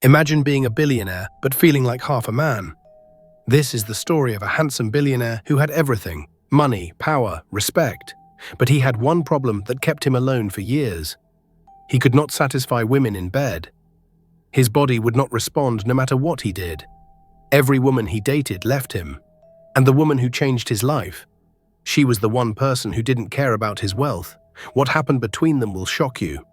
Imagine being a billionaire but feeling like half a man. This is the story of a handsome billionaire who had everything: money, power, respect. But he had one problem that kept him alone for years. He could not satisfy women in bed. His body would not respond no matter what he did. Every woman he dated left him. And the woman who changed his life, she was the one person who didn't care about his wealth. What happened between them will shock you.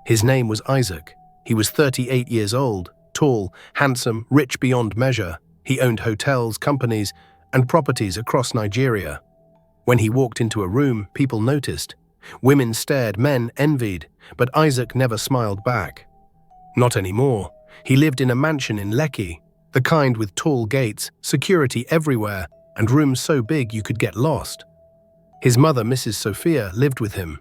His name was Isaac. He was 38 years old, tall, handsome, rich beyond measure. He owned hotels, companies, and properties across Nigeria. When he walked into a room, people noticed. Women stared, men envied, but Isaac never smiled back. Not anymore. He lived in a mansion in Lekki, the kind with tall gates, security everywhere, and rooms so big you could get lost. His mother, Mrs. Sophia, lived with him.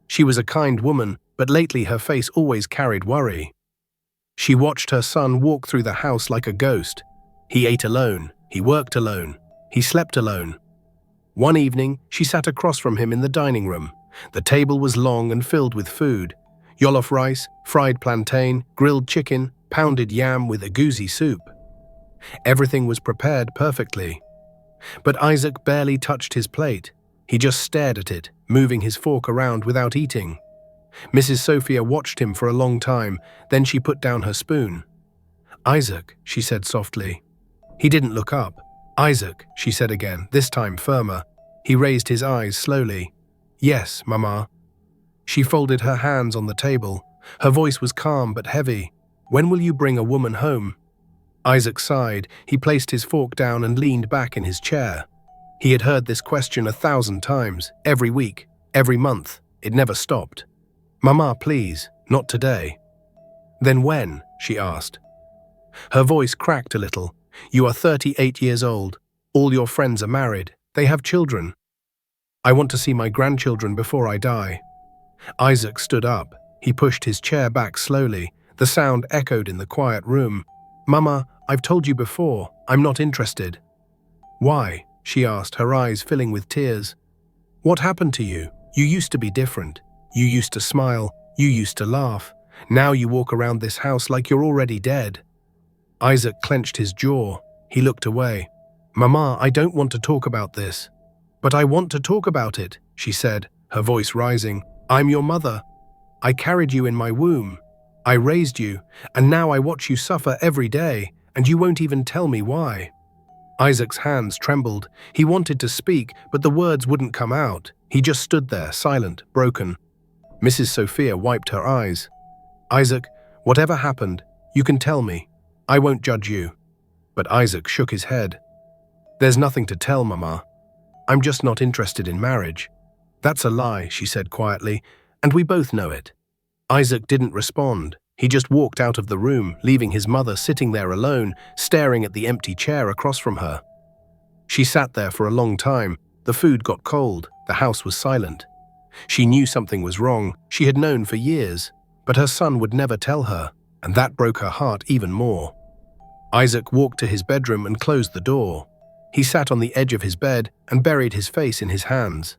She was a kind woman, but lately her face always carried worry. She watched her son walk through the house like a ghost. He ate alone, he worked alone, he slept alone. One evening, she sat across from him in the dining room. The table was long and filled with food: jollof rice, fried plantain, grilled chicken, pounded yam with egusi soup. Everything was prepared perfectly. But Isaac barely touched his plate. He just stared at it, moving his fork around without eating. Mrs. Sophia watched him for a long time, then she put down her spoon. "Isaac," she said softly. He didn't look up. "Isaac," she said again, this time firmer. He raised his eyes slowly. "Yes, Mama." She folded her hands on the table. Her voice was calm but heavy. "When will you bring a woman home?" Isaac sighed. He placed his fork down and leaned back in his chair. He had heard this question 1,000 times, every week, every month. It never stopped. "Mama, please, not today." "Then when?" she asked. Her voice cracked a little. "You are 38 years old. All your friends are married. They have children. I want to see my grandchildren before I die." Isaac stood up. He pushed his chair back slowly. The sound echoed in the quiet room. "Mama, I've told you before, I'm not interested." "Why?" she asked, her eyes filling with tears. "What happened to you? You used to be different. You used to smile. You used to laugh. Now you walk around this house like you're already dead." Isaac clenched his jaw. He looked away. "Mama, I don't want to talk about this." "But I want to talk about it," she said, her voice rising. "I'm your mother. I carried you in my womb. I raised you, and now I watch you suffer every day, and you won't even tell me why." Isaac's hands trembled. He wanted to speak, but the words wouldn't come out. He just stood there, silent, broken. Mrs. Sophia wiped her eyes. "Isaac, whatever happened, you can tell me. I won't judge you." But Isaac shook his head. "There's nothing to tell, Mama. I'm just not interested in marriage." "That's a lie," she said quietly, "and we both know it." Isaac didn't respond. He just walked out of the room, leaving his mother sitting there alone, staring at the empty chair across from her. She sat there for a long time. The food got cold. The house was silent. She knew something was wrong. She had known for years, but her son would never tell her, and that broke her heart even more. Isaac walked to his bedroom and closed the door. He sat on the edge of his bed and buried his face in his hands.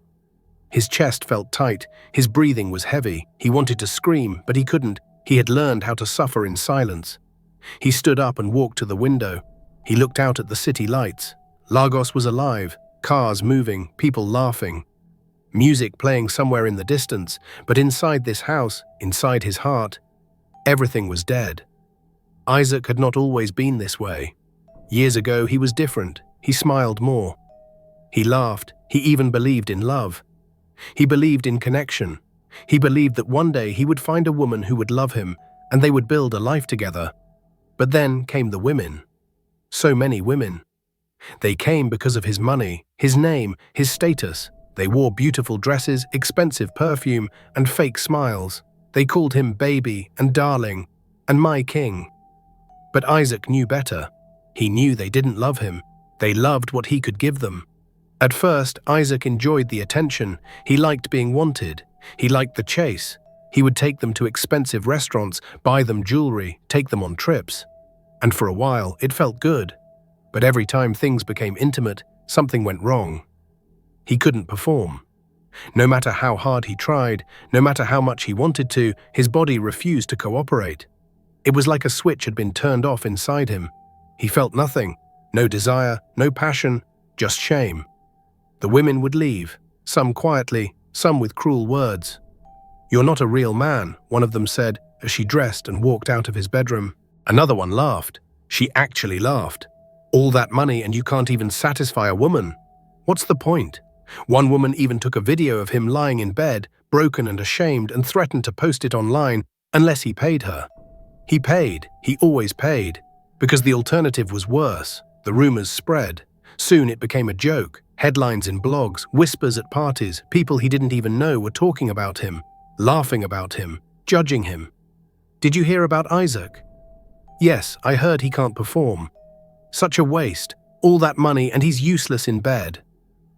His chest felt tight. His breathing was heavy. He wanted to scream, but he couldn't. He had learned how to suffer in silence. He stood up and walked to the window. He looked out at the city lights. Lagos was alive, cars moving, people laughing. Music playing somewhere in the distance, but inside this house, inside his heart, everything was dead. Isaac had not always been this way. Years ago, he was different. He smiled more. He laughed. He even believed in love. He believed in connection. He believed that one day he would find a woman who would love him, and they would build a life together. But then came the women. So many women. They came because of his money, his name, his status. They wore beautiful dresses, expensive perfume, and fake smiles. They called him baby and darling and my king. But Isaac knew better. He knew they didn't love him. They loved what he could give them. At first, Isaac enjoyed the attention. He liked being wanted. He liked the chase. He would take them to expensive restaurants, buy them jewelry, take them on trips. And for a while, it felt good. But every time things became intimate, something went wrong. He couldn't perform. No matter how hard he tried, no matter how much he wanted to, his body refused to cooperate. It was like a switch had been turned off inside him. He felt nothing, no desire, no passion, just shame. The women would leave, some quietly, some with cruel words. "You're not a real man," one of them said as she dressed and walked out of his bedroom. Another one laughed. She actually laughed. "All that money and you can't even satisfy a woman. What's the point?" One woman even took a video of him lying in bed, broken and ashamed, and threatened to post it online unless he paid her. He paid. He always paid. Because the alternative was worse. The rumors spread. Soon it became a joke. Headlines in blogs, whispers at parties, people he didn't even know were talking about him, laughing about him, judging him. "Did you hear about Isaac?" "Yes, I heard he can't perform. Such a waste. All that money and he's useless in bed."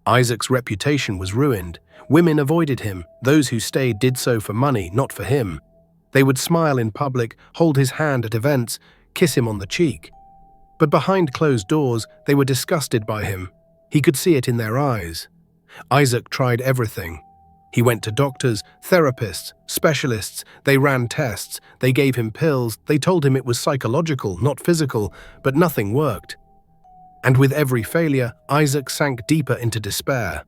Isaac's reputation was ruined. Women avoided him. Those who stayed did so for money, not for him. They would smile in public, hold his hand at events, kiss him on the cheek. But behind closed doors, they were disgusted by him. He could see it in their eyes. Isaac tried everything. He went to doctors, therapists, specialists. They ran tests. They gave him pills. They told him it was psychological, not physical, but nothing worked. And with every failure, Isaac sank deeper into despair.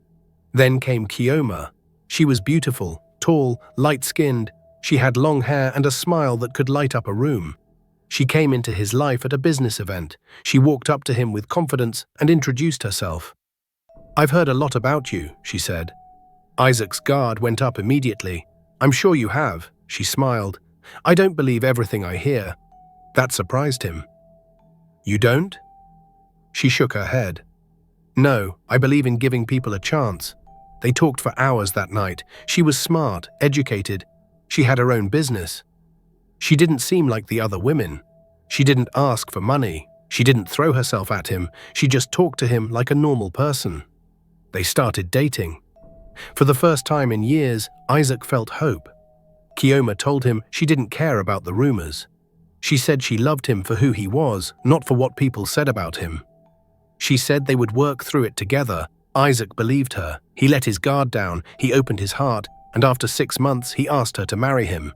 Then came Kioma. She was beautiful, tall, light-skinned. She had long hair and a smile that could light up a room. She came into his life at a business event. She walked up to him with confidence and introduced herself. "I've heard a lot about you," she said. Isaac's guard went up immediately. "I'm sure you have," she smiled. "I don't believe everything I hear." That surprised him. "You don't?" She shook her head. "No, I believe in giving people a chance." They talked for hours that night. She was smart, educated. She had her own business. She didn't seem like the other women. She didn't ask for money. She didn't throw herself at him. She just talked to him like a normal person. They started dating. For the first time in years, Isaac felt hope. Kioma told him she didn't care about the rumors. She said she loved him for who he was, not for what people said about him. She said they would work through it together. Isaac believed her. He let his guard down, he opened his heart, and after 6 months he asked her to marry him.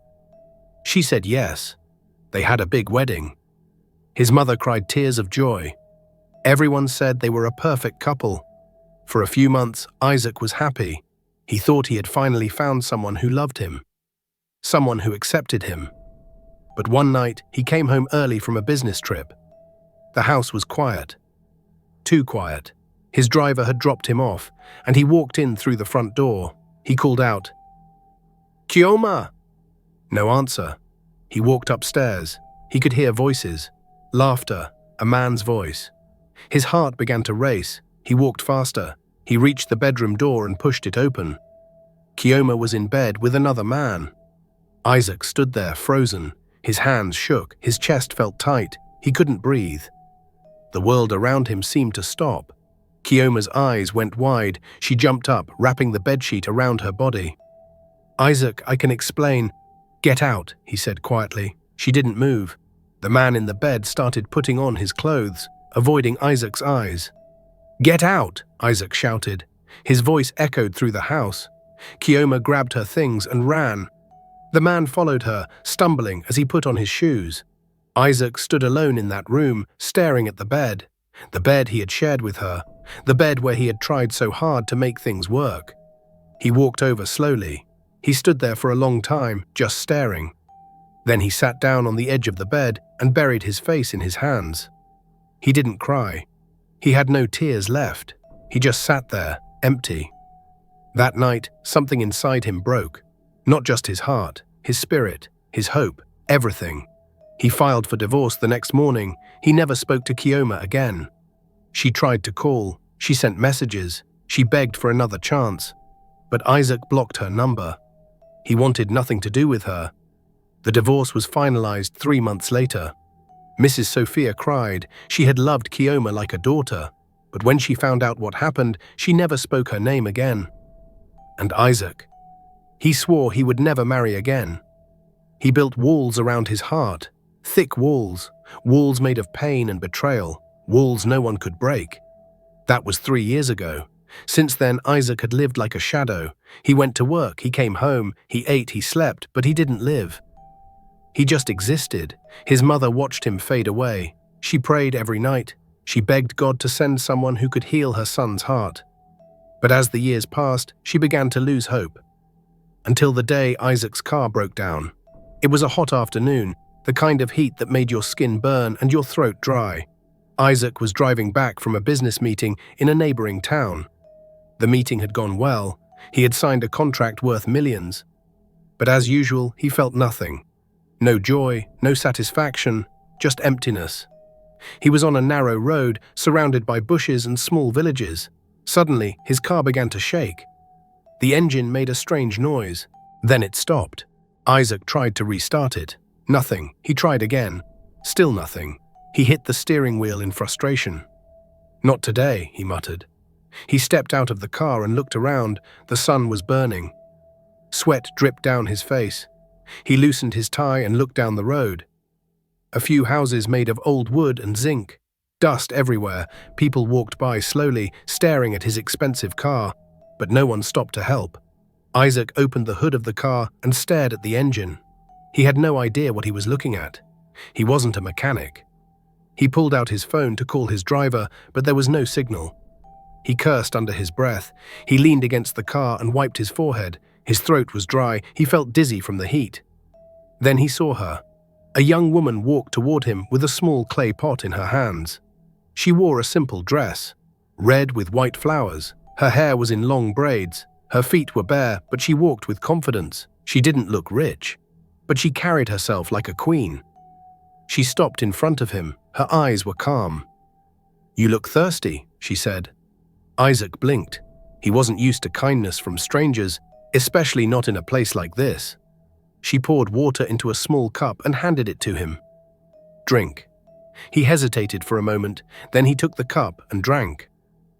She said yes. They had a big wedding. His mother cried tears of joy. Everyone said they were a perfect couple. For a few months, Isaac was happy. He thought he had finally found someone who loved him. Someone who accepted him. But one night, he came home early from a business trip. The house was quiet. Too quiet. His driver had dropped him off, and he walked in through the front door. He called out, "Kioma!" No answer. He walked upstairs. He could hear voices. Laughter. A man's voice. His heart began to race. He walked faster. He reached the bedroom door and pushed it open. Kioma was in bed with another man. Isaac stood there, frozen. His hands shook. His chest felt tight. He couldn't breathe. The world around him seemed to stop. Kioma's eyes went wide. She jumped up, wrapping the bedsheet around her body. "Isaac, I can explain." "Get out," he said quietly. She didn't move. The man in the bed started putting on his clothes, avoiding Isaac's eyes. "Get out," Isaac shouted. His voice echoed through the house. Kioma grabbed her things and ran. The man followed her, stumbling as he put on his shoes. Isaac stood alone in that room, staring at the bed he had shared with her, the bed where he had tried so hard to make things work. He walked over slowly. He stood there for a long time, just staring. Then he sat down on the edge of the bed and buried his face in his hands. He didn't cry. He had no tears left. He just sat there, empty. That night, something inside him broke. Not just his heart, his spirit, his hope, everything. He filed for divorce the next morning. He never spoke to Kioma again. She tried to call. She sent messages. She begged for another chance. But Isaac blocked her number. He wanted nothing to do with her. The divorce was finalized 3 months later. Mrs. Sophia cried. She had loved Kioma like a daughter. But when she found out what happened, she never spoke her name again. And Isaac. He swore he would never marry again. He built walls around his heart. Thick walls. Walls made of pain and betrayal. Walls no one could break. That was 3 years ago. Since then, Isaac had lived like a shadow. He went to work, he came home, he ate, he slept, but he didn't live. He just existed. His mother watched him fade away. She prayed every night. She begged God to send someone who could heal her son's heart. But as the years passed, she began to lose hope. Until the day Isaac's car broke down. It was a hot afternoon, the kind of heat that made your skin burn and your throat dry. Isaac was driving back from a business meeting in a neighboring town. The meeting had gone well. He had signed a contract worth millions. But as usual, he felt nothing. No joy, no satisfaction, just emptiness. He was on a narrow road, surrounded by bushes and small villages. Suddenly, his car began to shake. The engine made a strange noise. Then it stopped. Isaac tried to restart it. Nothing. He tried again. Still nothing. He hit the steering wheel in frustration. "Not today," he muttered. He stepped out of the car and looked around. The sun was burning. Sweat dripped down his face. He loosened his tie and looked down the road. A few houses made of old wood and zinc. Dust everywhere. People walked by slowly, staring at his expensive car, but no one stopped to help. Isaac opened the hood of the car and stared at the engine. He had no idea what he was looking at. He wasn't a mechanic. He pulled out his phone to call his driver, but there was no signal. He cursed under his breath. He leaned against the car and wiped his forehead. His throat was dry. He felt dizzy from the heat. Then he saw her. A young woman walked toward him with a small clay pot in her hands. She wore a simple dress, red with white flowers. Her hair was in long braids. Her feet were bare, but she walked with confidence. She didn't look rich, but she carried herself like a queen. She stopped in front of him. Her eyes were calm. "You look thirsty," she said. Isaac blinked. He wasn't used to kindness from strangers, especially not in a place like this. She poured water into a small cup and handed it to him. "Drink." He hesitated for a moment, then he took the cup and drank.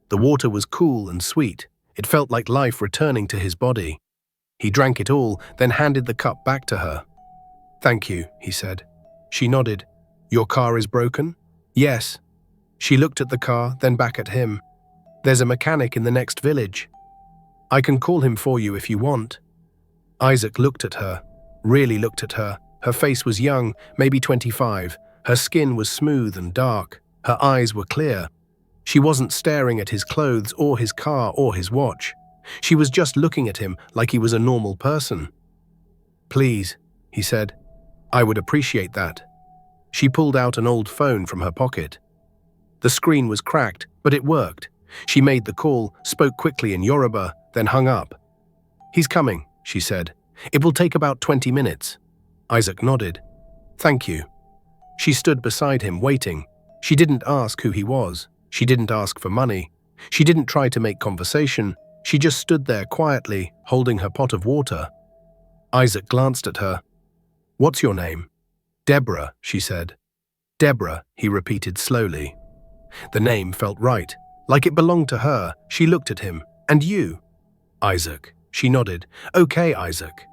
The water was cool and sweet. It felt like life returning to his body. He drank it all, then handed the cup back to her. "Thank you," he said. She nodded. "Your car is broken?" "Yes." She looked at the car, then back at him. "There's a mechanic in the next village. I can call him for you if you want." Isaac looked at her, really looked at her. Her face was young, maybe 25. Her skin was smooth and dark. Her eyes were clear. She wasn't staring at his clothes or his car or his watch. She was just looking at him like he was a normal person. "Please," he said. "I would appreciate that." She pulled out an old phone from her pocket. The screen was cracked, but it worked. She made the call, spoke quickly in Yoruba, then hung up. "He's coming," she said. "It will take about 20 minutes." Isaac nodded. "Thank you." She stood beside him, waiting. She didn't ask who he was. She didn't ask for money. She didn't try to make conversation. She just stood there quietly, holding her pot of water. Isaac glanced at her. "What's your name?" "Deborah," she said. "Deborah," he repeated slowly. The name felt right, like it belonged to her. She looked at him. "And you?" "Isaac." She nodded. "Okay, Isaac."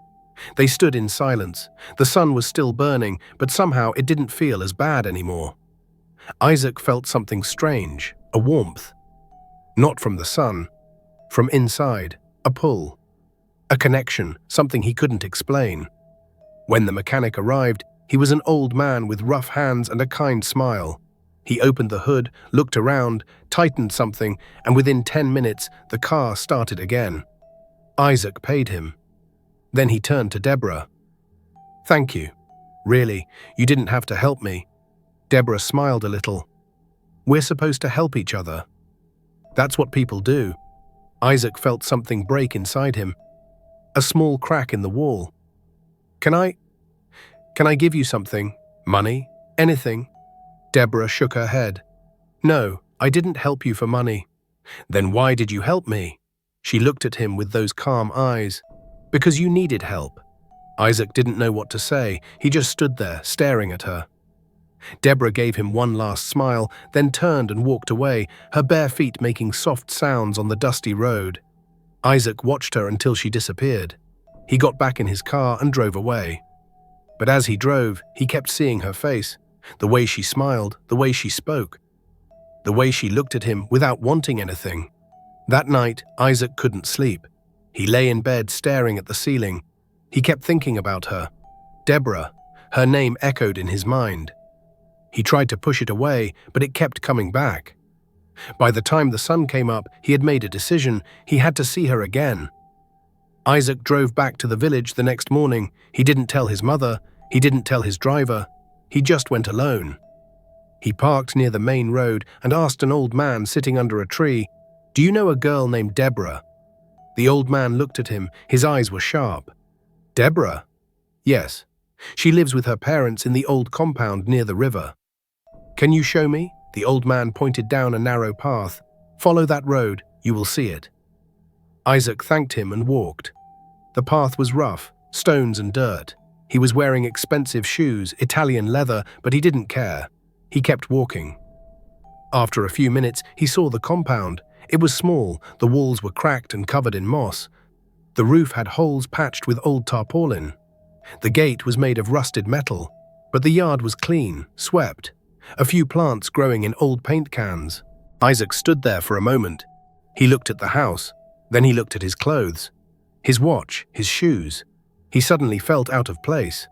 They stood in silence. The sun was still burning, but somehow it didn't feel as bad anymore. Isaac felt something strange, a warmth. Not from the sun, from inside, a pull. A connection, something he couldn't explain. When the mechanic arrived, he was an old man with rough hands and a kind smile. He opened the hood, looked around, tightened something, and within 10 minutes, the car started again. Isaac paid him. Then he turned to Deborah. "Thank you. Really, you didn't have to help me." Deborah smiled a little. "We're supposed to help each other. That's what people do." Isaac felt something break inside him. A small crack in the wall. Can I give you something? Money? Anything?" Deborah shook her head. "No, I didn't help you for money." "Then why did you help me?" She looked at him with those calm eyes. "Because you needed help." Isaac didn't know what to say. He just stood there, staring at her. Deborah gave him one last smile, then turned and walked away, her bare feet making soft sounds on the dusty road. Isaac watched her until she disappeared. He got back in his car and drove away. But as he drove, he kept seeing her face, the way she smiled, the way she spoke, the way she looked at him without wanting anything. That night, Isaac couldn't sleep. He lay in bed staring at the ceiling. He kept thinking about her. Deborah. Her name echoed in his mind. He tried to push it away, but it kept coming back. By the time the sun came up, he had made a decision. He had to see her again. Isaac drove back to the village the next morning. He didn't tell his mother. He didn't tell his driver. He just went alone. He parked near the main road and asked an old man sitting under a tree, "Do you know a girl named Deborah?" The old man looked at him. His eyes were sharp. "Deborah?" "Yes. She lives with her parents in the old compound near the river." "Can you show me?" The old man pointed down a narrow path. "Follow that road, you will see it." Isaac thanked him and walked. The path was rough, stones and dirt. He was wearing expensive shoes, Italian leather, but he didn't care. He kept walking. After a few minutes, he saw the compound. It was small, the walls were cracked and covered in moss. The roof had holes patched with old tarpaulin. The gate was made of rusted metal, but the yard was clean, swept. A few plants growing in old paint cans. Isaac stood there for a moment. He looked at the house, then he looked at his clothes, his watch, his shoes. He suddenly felt out of place.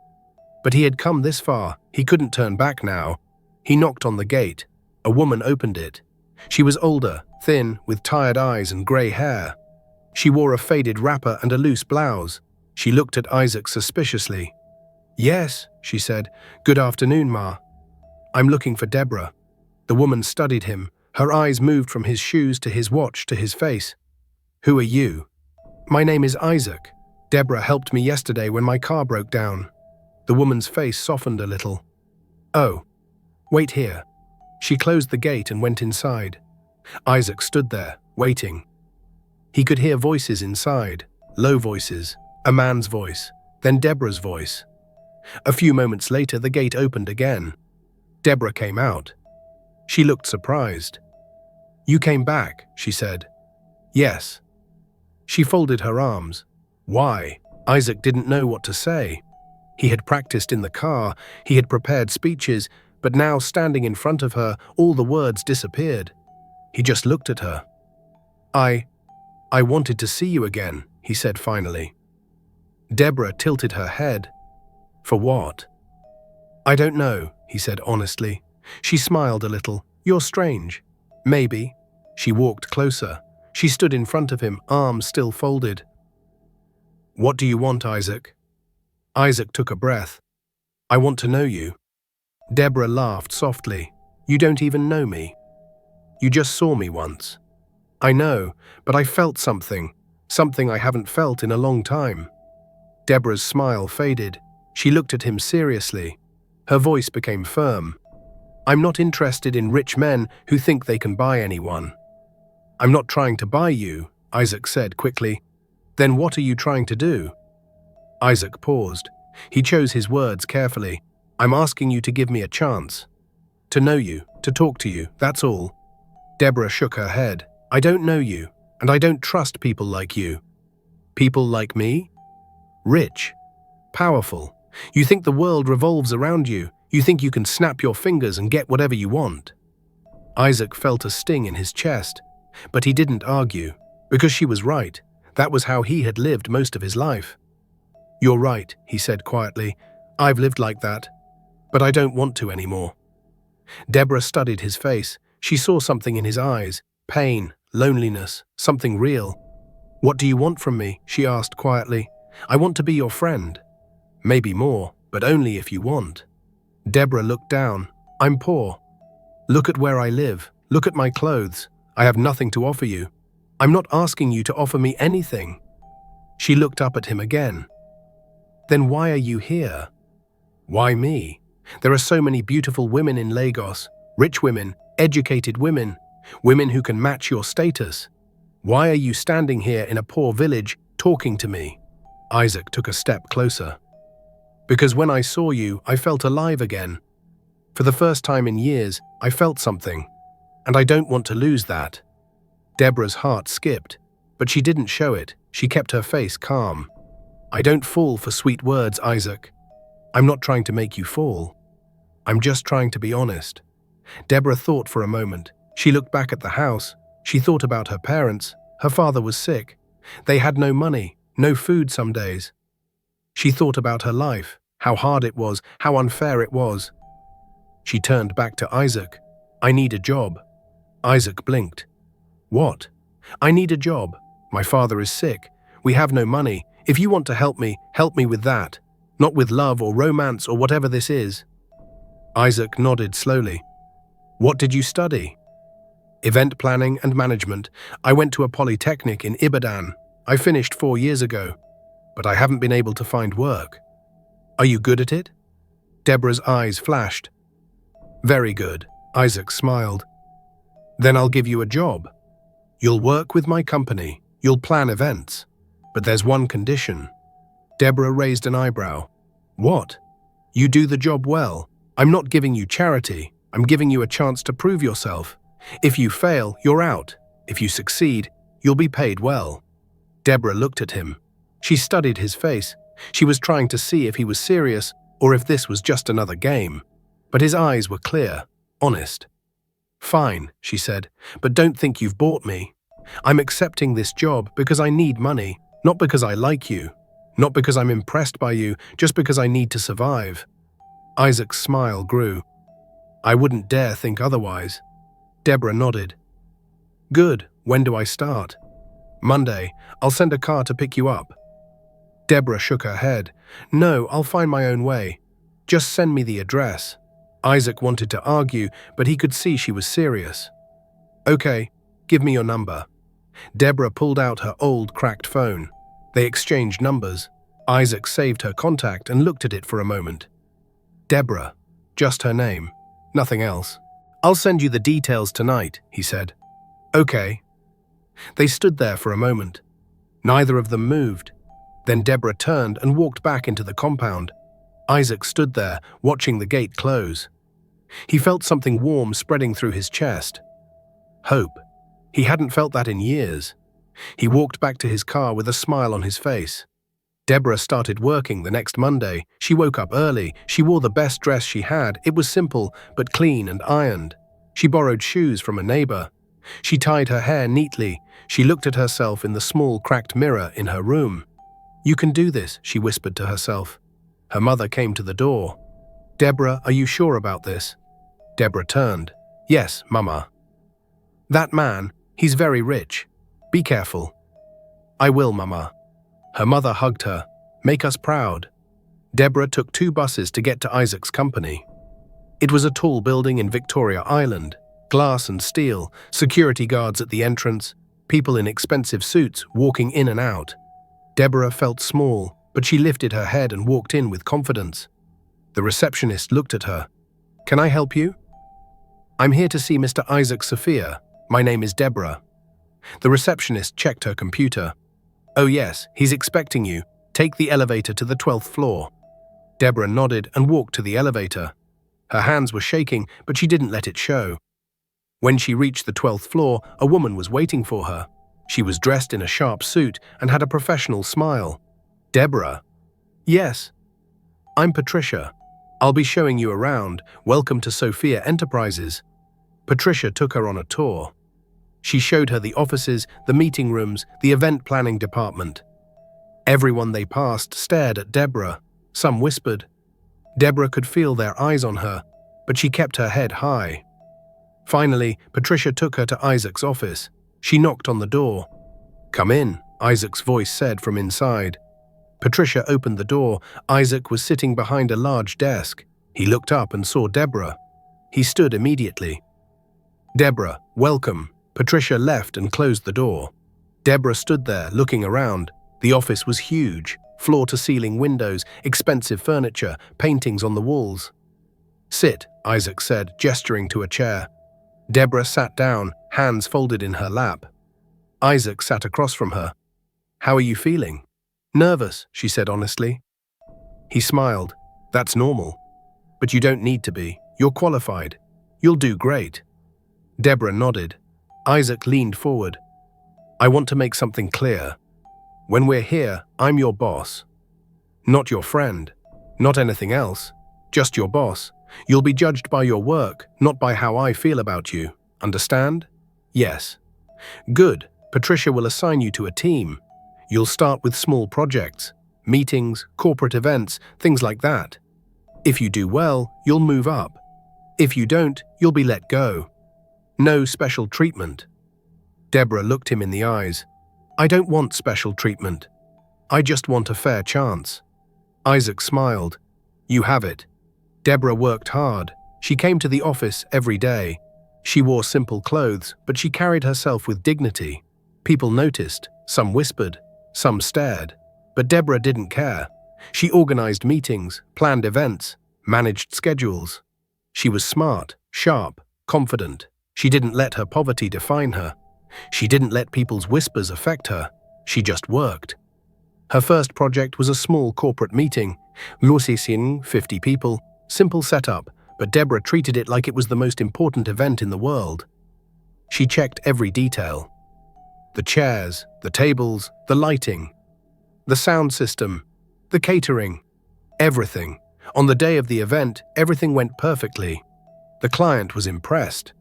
But he had come this far, he couldn't turn back now. He knocked on the gate. A woman opened it. She was older, thin, with tired eyes and grey hair. She wore a faded wrapper and a loose blouse. She looked at Isaac suspiciously. "Yes," she said. "Good afternoon, Ma. I'm looking for Deborah." The woman studied him. Her eyes moved from his shoes to his watch to his face. "Who are you?" "My name is Isaac. Deborah helped me yesterday when my car broke down." The woman's face softened a little. "Oh, wait here." She closed the gate and went inside. Isaac stood there, waiting. He could hear voices inside, low voices, a man's voice, then Deborah's voice. A few moments later, the gate opened again. Deborah came out. She looked surprised. "You came back," she said. "Yes." She folded her arms. Why? Isaac didn't know what to say. He had practiced in the car, he had prepared speeches, but now standing in front of her, all the words disappeared. He just looked at her. I wanted to see you again," he said finally. Deborah tilted her head. "For what?" "I don't know," he said honestly. She smiled a little. "You're strange." "Maybe." She walked closer. She stood in front of him, arms still folded. "What do you want, Isaac?" Isaac took a breath. "I want to know you." Deborah laughed softly. "You don't even know me. You just saw me once." "I know, but I felt something I haven't felt in a long time." Deborah's smile faded. She looked at him seriously. Her voice became firm. "I'm not interested in rich men who think they can buy anyone." "I'm not trying to buy you," Isaac said quickly. "Then what are you trying to do?" Isaac paused. He chose his words carefully. "I'm asking you to give me a chance. To know you, to talk to you, that's all." Deborah shook her head. "I don't know you, and I don't trust people like you." "People like me?" "Rich. Powerful. You think the world revolves around you. You think you can snap your fingers and get whatever you want." Isaac felt a sting in his chest, but he didn't argue, because she was right. That was how he had lived most of his life. "You're right," he said quietly. "I've lived like that, but I don't want to anymore." Deborah studied his face. She saw something in his eyes, pain, loneliness, something real. "What do you want from me?" she asked quietly. "I want to be your friend. Maybe more, but only if you want." Deborah looked down. "I'm poor. Look at where I live. Look at my clothes. I have nothing to offer you. I'm not asking you to offer me anything." She looked up at him again. "Then why are you here?" "Why me? There are so many beautiful women in Lagos, rich women, educated women, women who can match your status. Why are you standing here in a poor village talking to me?" Isaac took a step closer. "Because when I saw you, I felt alive again. For the first time in years, I felt something, and I don't want to lose that." Deborah's heart skipped, but she didn't show it. She kept her face calm. "I don't fall for sweet words, Isaac. I'm not trying to make you fall. I'm just trying to be honest." Deborah thought for a moment. She looked back at the house. She thought about her parents, Her father was sick. They had no money, no food some days. She thought about her life, how hard it was, how unfair it was. She turned back to Isaac. "I need a job." Isaac blinked. "What?" "I need a job. My father is sick. We have no money. If you want to help me with that. Not with love or romance or whatever this is." Isaac nodded slowly. "What did you study?" "Event planning and management. I went to a polytechnic in Ibadan. I finished 4 years ago, but I haven't been able to find work." "Are you good at it?" Deborah's eyes flashed. "Very good," Isaac smiled. "Then I'll give you a job. You'll work with my company. You'll plan events. But there's one condition." Deborah raised an eyebrow. "What?" "You do the job well. I'm not giving you charity. I'm giving you a chance to prove yourself. If you fail, you're out. If you succeed, you'll be paid well." Deborah looked at him. She studied his face. She was trying to see if he was serious or if this was just another game. But his eyes were clear, honest. "Fine," she said, "but don't think you've bought me. I'm accepting this job because I need money, not because I like you, not because I'm impressed by you, just because I need to survive." Isaac's smile grew. "I wouldn't dare think otherwise." Deborah nodded. "Good. When do I start?" "Monday. I'll send a car to pick you up." Deborah shook her head. "No, I'll find my own way. Just send me the address." Isaac wanted to argue, but he could see she was serious. "Okay, give me your number." Deborah pulled out her old, cracked phone. They exchanged numbers. Isaac saved her contact and looked at it for a moment. Deborah. Just her name. Nothing else. "I'll send you the details tonight," he said. "Okay." They stood there for a moment. Neither of them moved. Then Deborah turned and walked back into the compound. Isaac stood there, watching the gate close. He felt something warm spreading through his chest. Hope. He hadn't felt that in years. He walked back to his car with a smile on his face. Deborah started working the next Monday. She woke up early. She wore the best dress she had. It was simple, but clean and ironed. She borrowed shoes from a neighbor. She tied her hair neatly. She looked at herself in the small, cracked mirror in her room. "You can do this," she whispered to herself. Her mother came to the door. "Deborah, are you sure about this?" Deborah turned. "Yes, Mama." "That man, he's very rich. Be careful." "I will, Mama." Her mother hugged her. "Make us proud." Deborah took 2 buses to get to Isaac's company. It was a tall building in Victoria Island, glass and steel, security guards at the entrance, people in expensive suits walking in and out. Deborah felt small, but she lifted her head and walked in with confidence. The receptionist looked at her. "Can I help you?" "I'm here to see Mr. Isaac Sophia. My name is Deborah." The receptionist checked her computer. "Oh yes, he's expecting you. Take the elevator to the 12th floor." Deborah nodded and walked to the elevator. Her hands were shaking, but she didn't let it show. When she reached the 12th floor, a woman was waiting for her. She was dressed in a sharp suit and had a professional smile. "Deborah?" "Yes." "I'm Patricia. I'll be showing you around. Welcome to Sophia Enterprises." Patricia took her on a tour. She showed her the offices, the meeting rooms, the event planning department. Everyone they passed stared at Deborah. Some whispered. Deborah could feel their eyes on her, but she kept her head high. Finally, Patricia took her to Isaac's office. She knocked on the door. "Come in," Isaac's voice said from inside. Patricia opened the door. Isaac was sitting behind a large desk. He looked up and saw Deborah. He stood immediately. "Deborah, welcome." Patricia left and closed the door. Deborah stood there, looking around. The office was huge, floor-to-ceiling windows, expensive furniture, paintings on the walls. "Sit," Isaac said, gesturing to a chair. Deborah sat down, hands folded in her lap. Isaac sat across from her. "How are you feeling?" "Nervous," she said honestly. He smiled. "That's normal. But you don't need to be. You're qualified. You'll do great." Deborah nodded. Isaac leaned forward. "I want to make something clear. When we're here, I'm your boss. Not your friend. Not anything else. Just your boss. You'll be judged by your work, not by how I feel about you. Understand?" "Yes." "Good. Patricia will assign you to a team. You'll start with small projects, meetings, corporate events, things like that. If you do well, you'll move up. If you don't, you'll be let go. No special treatment. Deborah looked him in the eyes. I don't want special treatment. I just want a fair chance. Isaac smiled. You have it. Deborah worked hard. She came to the office every day. She wore simple clothes, but she carried herself with dignity. People noticed, some whispered, some stared. But Deborah didn't care. She organized meetings, planned events, managed schedules. She was smart, sharp, confident. She didn't let her poverty define her. She didn't let people's whispers affect her. She just worked. Her first project was a small corporate meeting. 50 people, simple setup, but Deborah treated it like it was the most important event in the world. She checked every detail. The chairs, the tables, the lighting, the sound system, the catering, everything. On the day of the event, everything went perfectly. The client was impressed.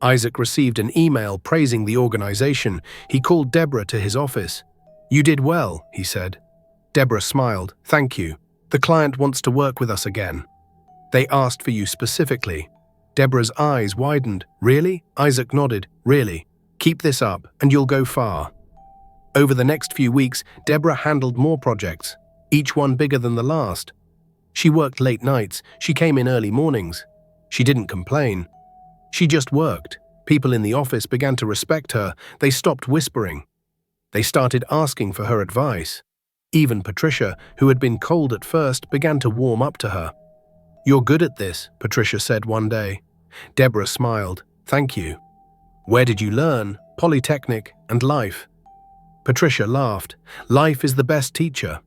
Isaac received an email praising the organization. He called Deborah to his office. You did well, he said. Deborah smiled. Thank you. The client wants to work with us again. They asked for you specifically. Deborah's eyes widened. Really? Isaac nodded. Really. Keep this up, and you'll go far. Over the next few weeks, Deborah handled more projects, each one bigger than the last. She worked late nights. She came in early mornings. She didn't complain. She just worked. People in the office began to respect her. They stopped whispering. They started asking for her advice. Even Patricia, who had been cold at first, began to warm up to her. You're good at this, Patricia said one day. Deborah smiled. Thank you. Where did you learn? Polytechnic and life. Patricia laughed. Life is the best teacher.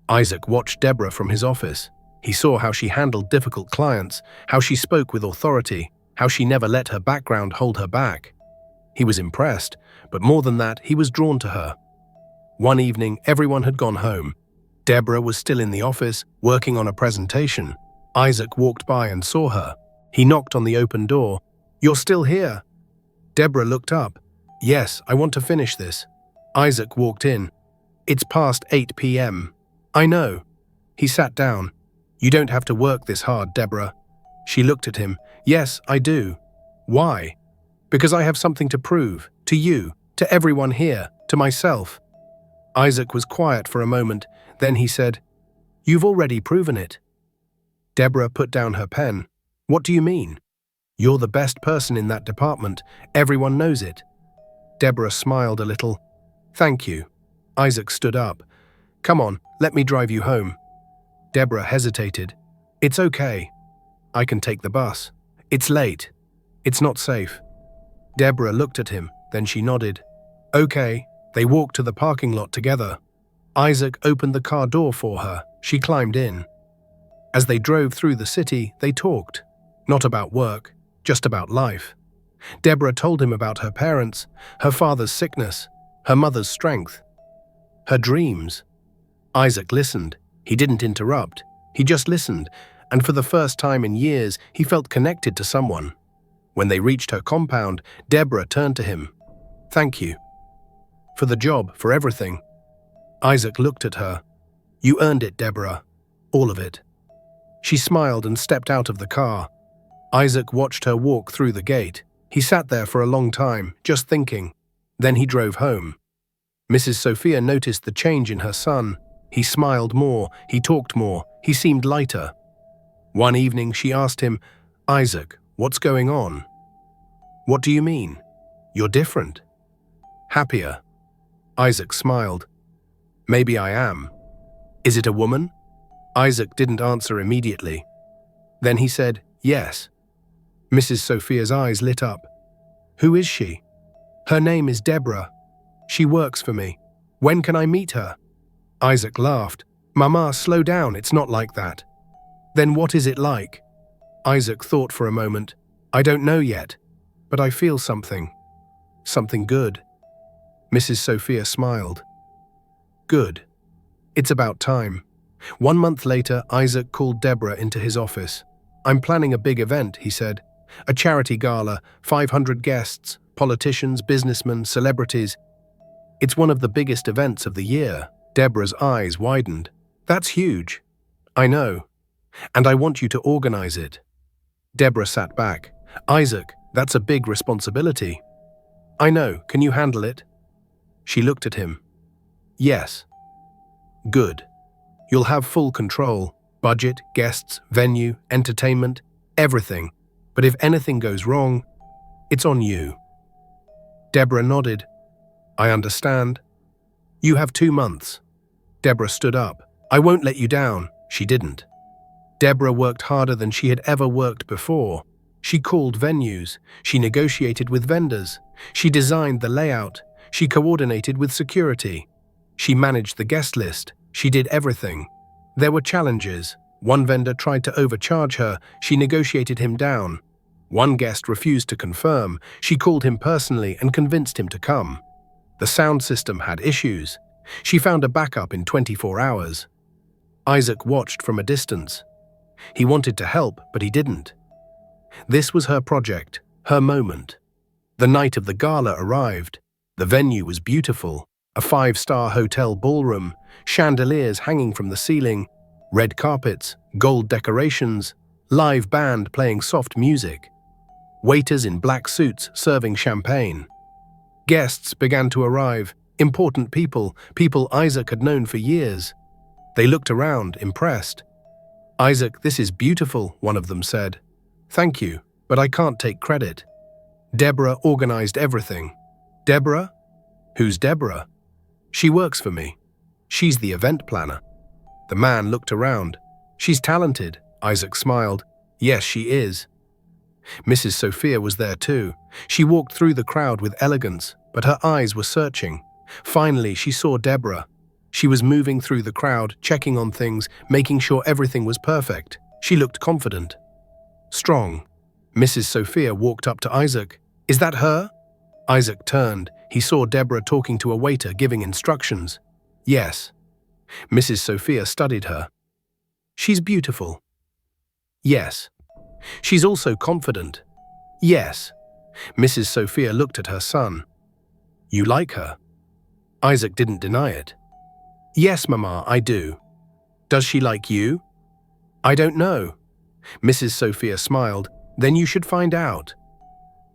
Isaac watched Deborah from his office. He saw how she handled difficult clients, how she spoke with authority, how she never let her background hold her back. He was impressed, but more than that, he was drawn to her. One evening, everyone had gone home. Deborah was still in the office, working on a presentation. Isaac walked by and saw her. He knocked on the open door. You're still here? Deborah looked up. Yes, I want to finish this. Isaac walked in. It's past 8 p.m. I know. He sat down. You don't have to work this hard, Deborah. She looked at him. Yes, I do. Why? Because I have something to prove. To you, to everyone here, to myself. Isaac was quiet for a moment. Then he said, You've already proven it. Deborah put down her pen. What do you mean? You're the best person in that department. Everyone knows it. Deborah smiled a little. Thank you. Isaac stood up. Come on, let me drive you home. Deborah hesitated. It's okay. I can take the bus. It's late. It's not safe. Deborah looked at him, then she nodded. Okay. They walked to the parking lot together. Isaac opened the car door for her. She climbed in. As they drove through the city, they talked. Not about work, just about life. Deborah told him about her parents, her father's sickness, her mother's strength, her dreams. Isaac listened. He didn't interrupt. He just listened, and for the first time in years, he felt connected to someone. When they reached her compound, Deborah turned to him. Thank you. For the job, for everything. Isaac looked at her. You earned it, Deborah. All of it. She smiled and stepped out of the car. Isaac watched her walk through the gate. He sat there for a long time, just thinking. Then he drove home. Mrs. Sophia noticed the change in her son. He smiled more, he talked more, he seemed lighter. One evening she asked him, Isaac, what's going on? What do you mean? You're different. Happier. Isaac smiled. Maybe I am. Is it a woman? Isaac didn't answer immediately. Then he said, yes. Mrs. Sophia's eyes lit up. Who is she? Her name is Deborah. She works for me. When can I meet her? Isaac laughed. Mama, slow down, it's not like that. Then what is it like? Isaac thought for a moment. I don't know yet, but I feel something. Something good. Mrs. Sophia smiled. Good. It's about time. 1 month later, Isaac called Deborah into his office. I'm planning a big event, he said. A charity gala, 500 guests, politicians, businessmen, celebrities. It's one of the biggest events of the year. Deborah's eyes widened. That's huge. I know. And I want you to organize it. Deborah sat back. Isaac, that's a big responsibility. I know. Can you handle it? She looked at him. Yes. Good. You'll have full control. Budget, guests, venue, entertainment, everything. But if anything goes wrong, it's on you. Deborah nodded. I understand. You have 2 months. Deborah stood up. I won't let you down. She didn't. Deborah worked harder than she had ever worked before. She called venues. She negotiated with vendors. She designed the layout. She coordinated with security. She managed the guest list. She did everything. There were challenges. One vendor tried to overcharge her. She negotiated him down. One guest refused to confirm. She called him personally and convinced him to come. The sound system had issues. She found a backup in 24 hours. Isaac watched from a distance. He wanted to help, but he didn't. This was her project, her moment. The night of the gala arrived. The venue was beautiful. A 5-star hotel ballroom, chandeliers hanging from the ceiling, red carpets, gold decorations, live band playing soft music, waiters in black suits serving champagne. Guests began to arrive, important people, people Isaac had known for years. They looked around, impressed. Isaac, this is beautiful, one of them said. Thank you, but I can't take credit. Deborah organized everything. Deborah? Who's Deborah? She works for me. She's the event planner. The man looked around. She's talented, Isaac smiled. Yes, she is. Mrs. Sophia was there too. She walked through the crowd with elegance, but her eyes were searching. Finally, she saw Deborah. She was moving through the crowd, checking on things, making sure everything was perfect. She looked confident. Strong. Mrs. Sophia walked up to Isaac. Is that her? Isaac turned. He saw Deborah talking to a waiter, giving instructions. Yes. Mrs. Sophia studied her. She's beautiful. Yes. She's also confident. Yes. Mrs. Sophia looked at her son. You like her? Isaac didn't deny it. Yes, Mama, I do. Does she like you? I don't know. Mrs. Sophia smiled. Then you should find out.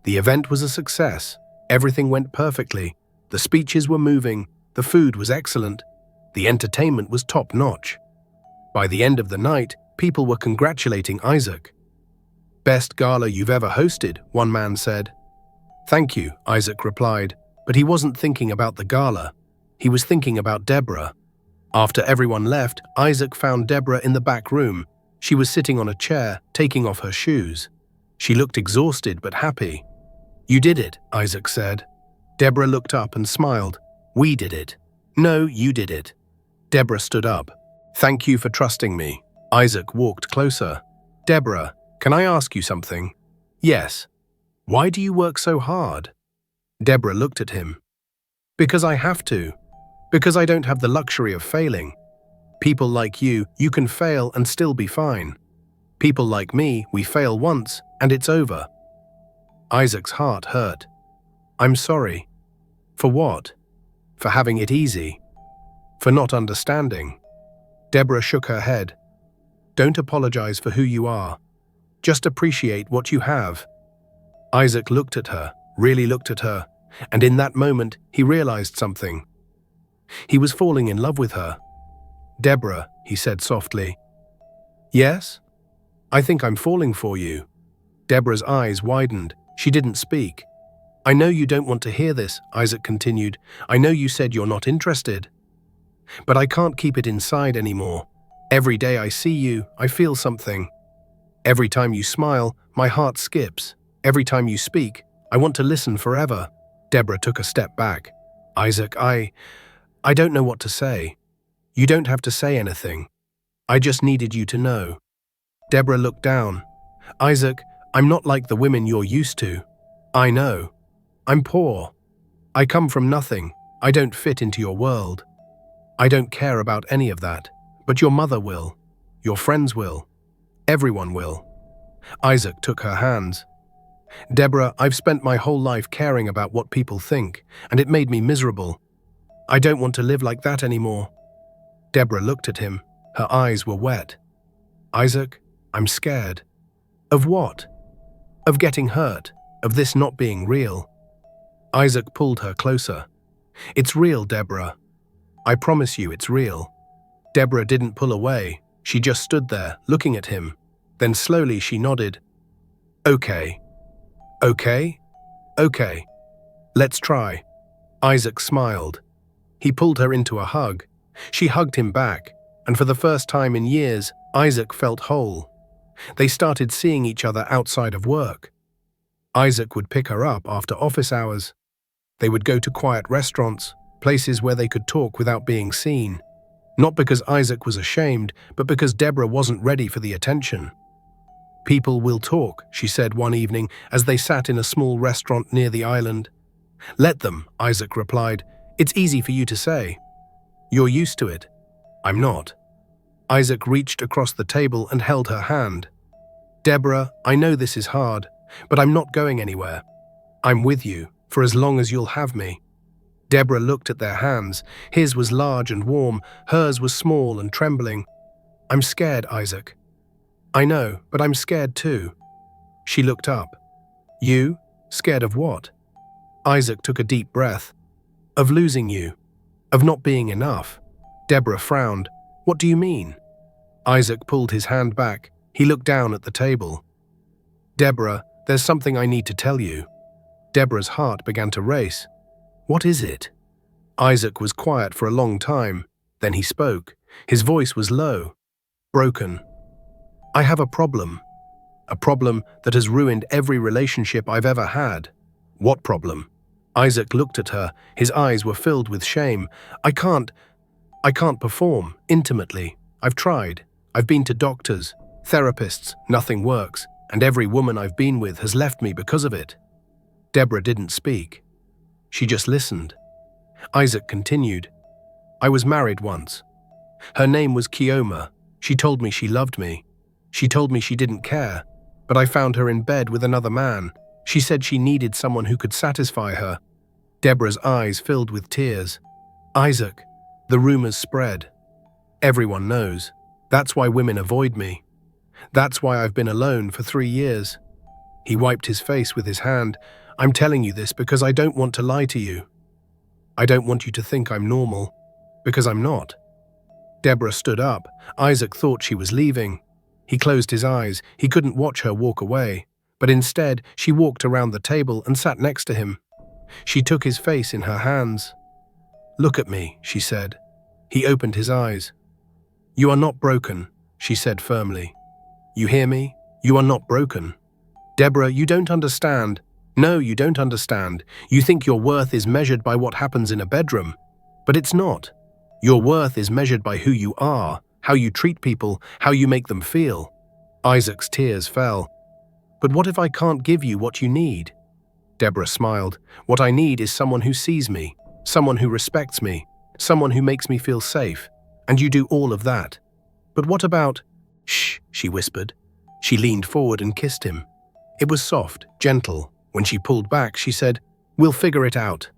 The event was a success. Everything went perfectly. The speeches were moving. The food was excellent. The entertainment was top-notch. By the end of the night, people were congratulating Isaac. Best gala you've ever hosted, one man said. Thank you, Isaac replied, but he wasn't thinking about the gala. He was thinking about Deborah. After everyone left, Isaac found Deborah in the back room. She was sitting on a chair, taking off her shoes. She looked exhausted but happy. You did it, Isaac said. Deborah looked up and smiled. We did it. No, you did it. Deborah stood up. Thank you for trusting me. Isaac walked closer. Deborah, can I ask you something? Yes. Why do you work so hard? Deborah looked at him. Because I have to. Because I don't have the luxury of failing. People like you can fail and still be fine. People like me, we fail once and it's over. Isaac's heart hurt. I'm sorry. For what? For having it easy. For not understanding. Deborah shook her head. Don't apologize for who you are. Just appreciate what you have. Isaac looked at her, really looked at her, and in that moment he realized something. He was falling in love with her. Deborah, he said softly. Yes? I think I'm falling for you. Deborah's eyes widened. She didn't speak. I know you don't want to hear this, Isaac continued. I know you said you're not interested. But I can't keep it inside anymore. Every day I see you, I feel something. Every time you smile, my heart skips. Every time you speak, I want to listen forever. Deborah took a step back. Isaac, I don't know what to say. You don't have to say anything. I just needed you to know. Deborah looked down. Isaac, I'm not like the women you're used to. I know. I'm poor. I come from nothing. I don't fit into your world. I don't care about any of that. But your mother will. Your friends will. Everyone will. Isaac took her hands. Deborah, I've spent my whole life caring about what people think, and it made me miserable. I don't want to live like that anymore." Deborah looked at him. Her eyes were wet. "Isaac, I'm scared." "Of what?" "Of getting hurt, of this not being real." Isaac pulled her closer. "It's real, Deborah. I promise you it's real." Deborah didn't pull away. She just stood there, looking at him. Then slowly she nodded. "Okay. Okay? Okay. Let's try." Isaac smiled. He pulled her into a hug. She hugged him back, and for the first time in years, Isaac felt whole. They started seeing each other outside of work. Isaac would pick her up after office hours. They would go to quiet restaurants, places where they could talk without being seen. Not because Isaac was ashamed, but because Deborah wasn't ready for the attention. "People will talk," she said one evening as they sat in a small restaurant near the island. "Let them," Isaac replied. "It's easy for you to say. You're used to it. I'm not." Isaac reached across the table and held her hand. "Deborah, I know this is hard, but I'm not going anywhere. I'm with you, for as long as you'll have me." Deborah looked at their hands. His was large and warm, hers was small and trembling. "I'm scared, Isaac." "I know, but I'm scared too." She looked up. "You? Scared of what?" Isaac took a deep breath. "Of losing you. Of not being enough." Deborah frowned. "What do you mean?" Isaac pulled his hand back. He looked down at the table. "Deborah, there's something I need to tell you." Deborah's heart began to race. "What is it?" Isaac was quiet for a long time. Then he spoke. His voice was low, broken. "I have a problem that has ruined every relationship I've ever had." "What problem?" Isaac looked at her. His eyes were filled with shame. I can't perform intimately. I've tried. I've been to doctors, therapists, nothing works, and every woman I've been with has left me because of it." Deborah didn't speak. She just listened. Isaac continued. "I was married once. Her name was Kioma. She told me she loved me. She told me she didn't care, but I found her in bed with another man. She said she needed someone who could satisfy her." Deborah's eyes filled with tears. "Isaac, the rumors spread. Everyone knows. That's why women avoid me. That's why I've been alone for 3 years." He wiped his face with his hand. "I'm telling you this because I don't want to lie to you. I don't want you to think I'm normal, because I'm not." Deborah stood up. Isaac thought she was leaving. He closed his eyes. He couldn't watch her walk away, but instead she walked around the table and sat next to him. She took his face in her hands. "Look at me," she said. He opened his eyes. "You are not broken," she said firmly. "You hear me? You are not broken. Deborah, you don't understand. No, you don't understand. You think your worth is measured by what happens in a bedroom. But it's not. Your worth is measured by who you are, how you treat people, how you make them feel." Isaac's tears fell. "But what if I can't give you what you need?" Deborah smiled. "What I need is someone who sees me, someone who respects me, someone who makes me feel safe. And you do all of that. But what about—" "Shh," she whispered. She leaned forward and kissed him. It was soft, gentle. When she pulled back, she said, "We'll figure it out."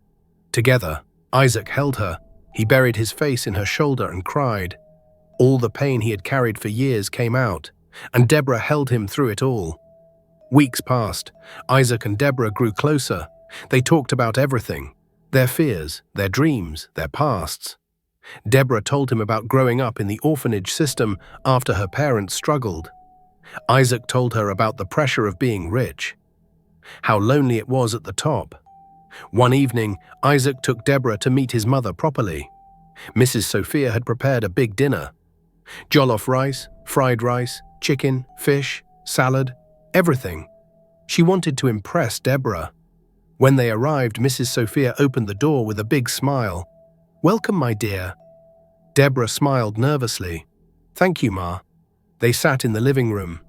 Together, Isaac held her. He buried his face in her shoulder and cried. All the pain he had carried for years came out, and Deborah held him through it all. Weeks passed. Isaac and Deborah grew closer. They talked about everything, their fears, their dreams, their pasts. Deborah told him about growing up in the orphanage system after her parents struggled. Isaac told her about the pressure of being rich, how lonely it was at the top. One evening, Isaac took Deborah to meet his mother properly. Mrs. Sophia had prepared a big dinner. Jollof rice, fried rice, chicken, fish, salad, everything. She wanted to impress Deborah. When they arrived, Mrs. Sophia opened the door with a big smile. "Welcome, my dear." Deborah smiled nervously. "Thank you, Ma." They sat in the living room.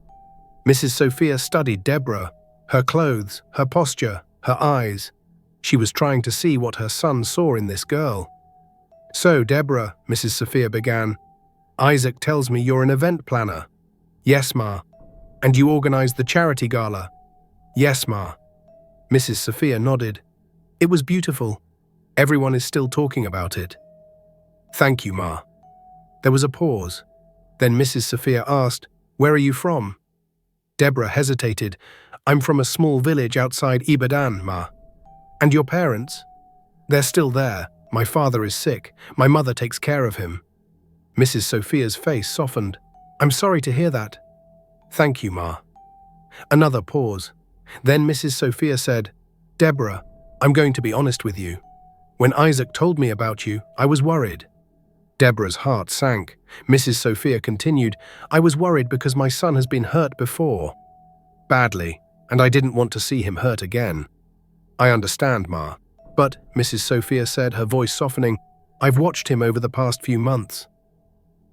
Mrs. Sophia studied Deborah, her clothes, her posture, her eyes. She was trying to see what her son saw in this girl. "So, Deborah," Mrs. Sophia began, "Isaac tells me you're an event planner." "Yes, Ma." "And you organized the charity gala?" "Yes, Ma." Mrs. Sophia nodded. "It was beautiful." Everyone is still talking about it. Thank you, Ma. There was a pause. Then Mrs. Sophia asked, Where are you from? Deborah hesitated. I'm from a small village outside Ibadan, Ma. And your parents? They're still there. My father is sick. My mother takes care of him. Mrs. Sophia's face softened. I'm sorry to hear that. Thank you, Ma. Another pause. Then Mrs. Sophia said, Deborah, I'm going to be honest with you. When Isaac told me about you, I was worried. Deborah's heart sank. Mrs. Sophia continued, I was worried because my son has been hurt before. Badly, and I didn't want to see him hurt again. I understand, Ma. But, Mrs. Sophia said, her voice softening, I've watched him over the past few months.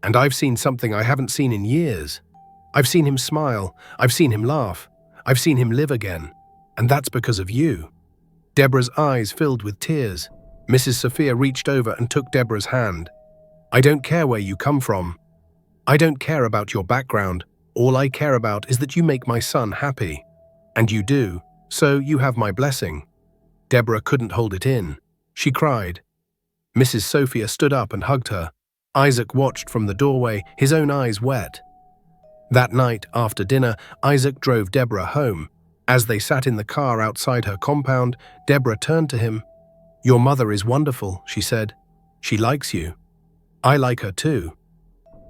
And I've seen something I haven't seen in years. I've seen him smile. I've seen him laugh. I've seen him live again. And that's because of you. Deborah's eyes filled with tears. Mrs. Sophia reached over and took Deborah's hand. I don't care where you come from. I don't care about your background. All I care about is that you make my son happy. And you do, so you have my blessing. Deborah couldn't hold it in. She cried. Mrs. Sophia stood up and hugged her. Isaac watched from the doorway, his own eyes wet. That night, after dinner, Isaac drove Deborah home. As they sat in the car outside her compound, Deborah turned to him. Your mother is wonderful, she said. She likes you. I like her too.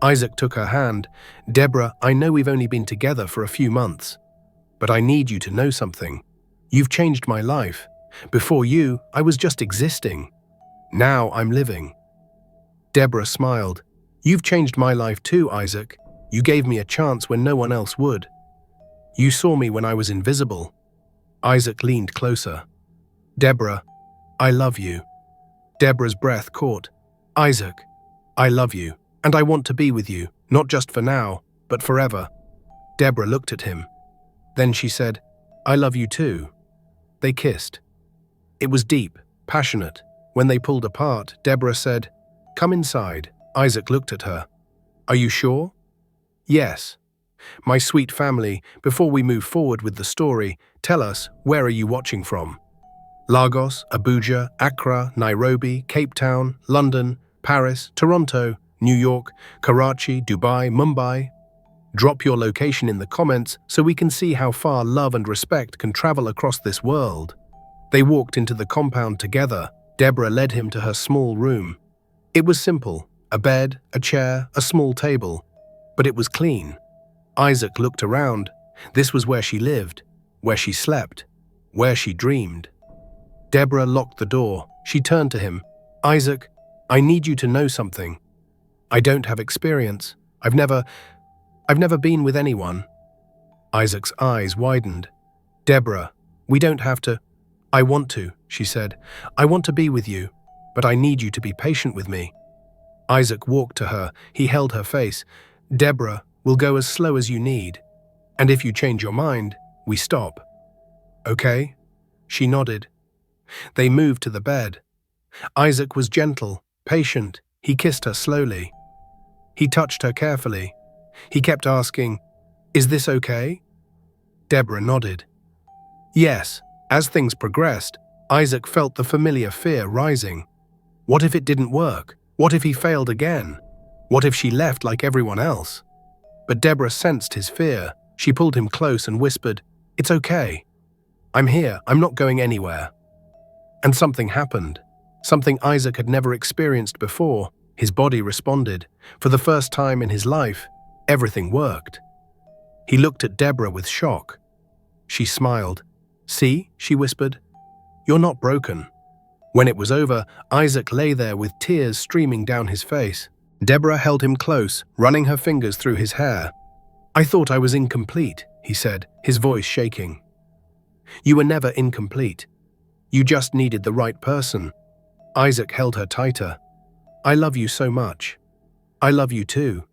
Isaac took her hand. Deborah, I know we've only been together for a few months, but I need you to know something. You've changed my life. Before you, I was just existing. Now I'm living. Deborah smiled. You've changed my life too, Isaac. You gave me a chance when no one else would. You saw me when I was invisible. Isaac leaned closer. Deborah, I love you. Deborah's breath caught. Isaac, I love you, and I want to be with you, not just for now, but forever. Deborah looked at him. Then she said, I love you too. They kissed. It was deep, passionate. When they pulled apart, Deborah said, Come inside. Isaac looked at her. Are you sure? Yes. My sweet family, before we move forward with the story, tell us, where are you watching from? Lagos, Abuja, Accra, Nairobi, Cape Town, London, Paris, Toronto, New York, Karachi, Dubai, Mumbai. Drop your location in the comments so we can see how far love and respect can travel across this world. They walked into the compound together. Deborah led him to her small room. It was simple, a bed, a chair, a small table, but it was clean. Isaac looked around. This was where she lived, where she slept, where she dreamed. Deborah locked the door. She turned to him. Isaac, I need you to know something. I don't have experience. I've never been with anyone. Isaac's eyes widened. Deborah, we don't have to. I want to, she said. I want to be with you, but I need you to be patient with me. Isaac walked to her. He held her face. Deborah, we'll go as slow as you need. And if you change your mind, we stop. Okay? She nodded. They moved to the bed. Isaac was gentle, patient. He kissed her slowly. He touched her carefully. He kept asking, Is this okay? Deborah nodded. Yes. As things progressed, Isaac felt the familiar fear rising. What if it didn't work? What if he failed again? What if she left like everyone else? But Deborah sensed his fear. She pulled him close and whispered, It's okay. I'm here. I'm not going anywhere. And something happened. Something Isaac had never experienced before. His body responded. For the first time in his life, everything worked. He looked at Deborah with shock. She smiled. See, she whispered, You're not broken. When it was over, Isaac lay there with tears streaming down his face. Deborah held him close, running her fingers through his hair. I thought I was incomplete, he said, his voice shaking. You were never incomplete. You just needed the right person. Isaac held her tighter. I love you so much. I love you too.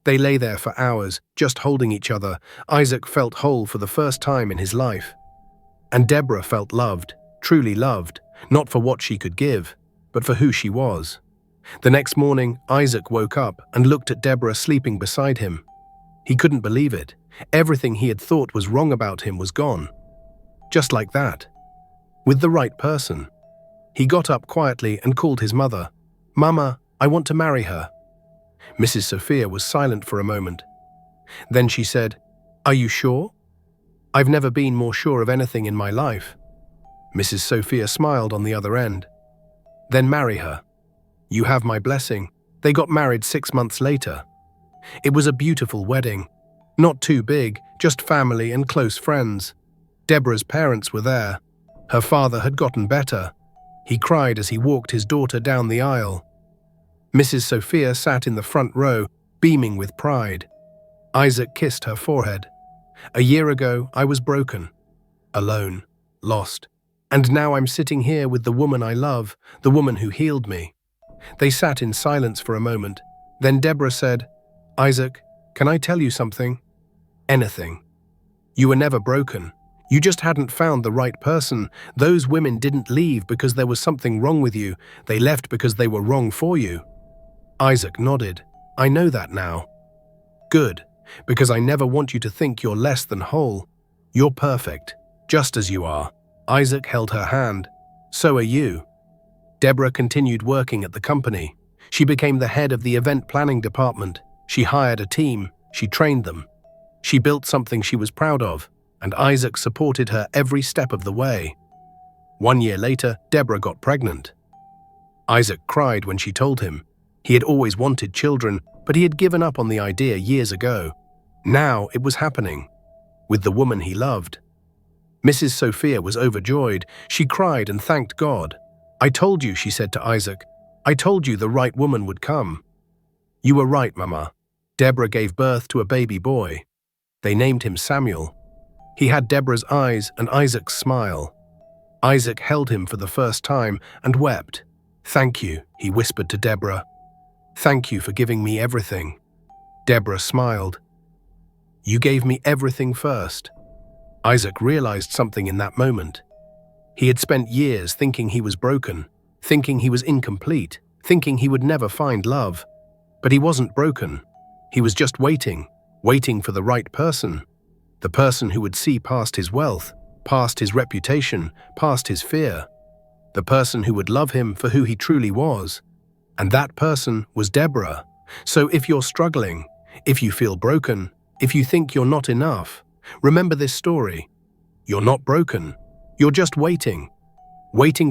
They lay there for hours, just holding each other. Isaac felt whole for the first time in his life. And Deborah felt loved, truly loved, not for what she could give, but for who she was. The next morning, Isaac woke up and looked at Deborah sleeping beside him. He couldn't believe it. Everything he had thought was wrong about him was gone. Just like that. With the right person. He got up quietly and called his mother. "Mama, I want to marry her." Mrs. Sophia was silent for a moment. Then she said, "Are you sure?" "I've never been more sure of anything in my life." Mrs. Sophia smiled on the other end. "Then marry her. You have my blessing." They got married 6 months later. It was a beautiful wedding. Not too big, just family and close friends. Deborah's parents were there. Her father had gotten better. He cried as he walked his daughter down the aisle. Mrs. Sophia sat in the front row, beaming with pride. Isaac kissed her forehead. "A year ago, I was broken, alone, lost. And now I'm sitting here with the woman I love, the woman who healed me." They sat in silence for a moment. Then Deborah said, "Isaac, can I tell you something?" "Anything." "You were never broken. You just hadn't found the right person. Those women didn't leave because there was something wrong with you. They left because they were wrong for you." Isaac nodded. "I know that now." "Good, because I never want you to think you're less than whole. You're perfect, just as you are." Isaac held her hand. "So are you." Deborah continued working at the company. She became the head of the event planning department. She hired a team. She trained them. She built something she was proud of, and Isaac supported her every step of the way. 1 year later, Deborah got pregnant. Isaac cried when she told him. He had always wanted children, but he had given up on the idea years ago. Now it was happening, with the woman he loved. Mrs. Sophia was overjoyed. She cried and thanked God. "I told you," she said to Isaac. "I told you the right woman would come." "You were right, Mama." Deborah gave birth to a baby boy. They named him Samuel. He had Deborah's eyes and Isaac's smile. Isaac held him for the first time and wept. "Thank you," he whispered to Deborah. "Thank you for giving me everything." Deborah smiled. "You gave me everything first." Isaac realized something in that moment. He had spent years thinking he was broken, thinking he was incomplete, thinking he would never find love. But he wasn't broken. He was just waiting for the right person. The person who would see past his wealth, past his reputation, past his fear. The person who would love him for who he truly was. And that person was Deborah. So if you're struggling, if you feel broken, if you think you're not enough, remember this story. You're not broken. You're just waiting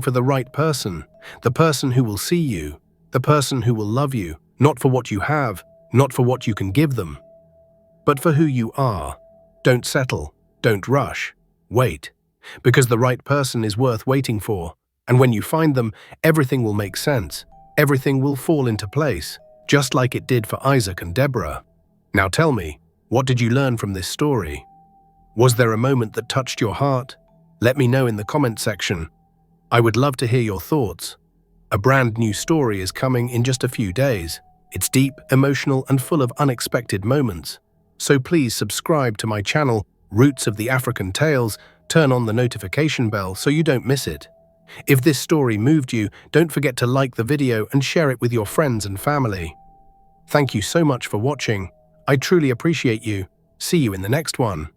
for the right person, the person who will see you, the person who will love you, not for what you have, not for what you can give them, but for who you are. Don't settle, don't rush, wait, because the right person is worth waiting for, and when you find them, everything will make sense, everything will fall into place, just like it did for Isaac and Deborah. Now tell me, what did you learn from this story? Was there a moment that touched your heart? Let me know in the comment section. I would love to hear your thoughts. A brand new story is coming in just a few days. It's deep, emotional, and full of unexpected moments. So please subscribe to my channel, Roots of the African Tales, turn on the notification bell so you don't miss it. If this story moved you, don't forget to like the video and share it with your friends and family. Thank you so much for watching. I truly appreciate you. See you in the next one.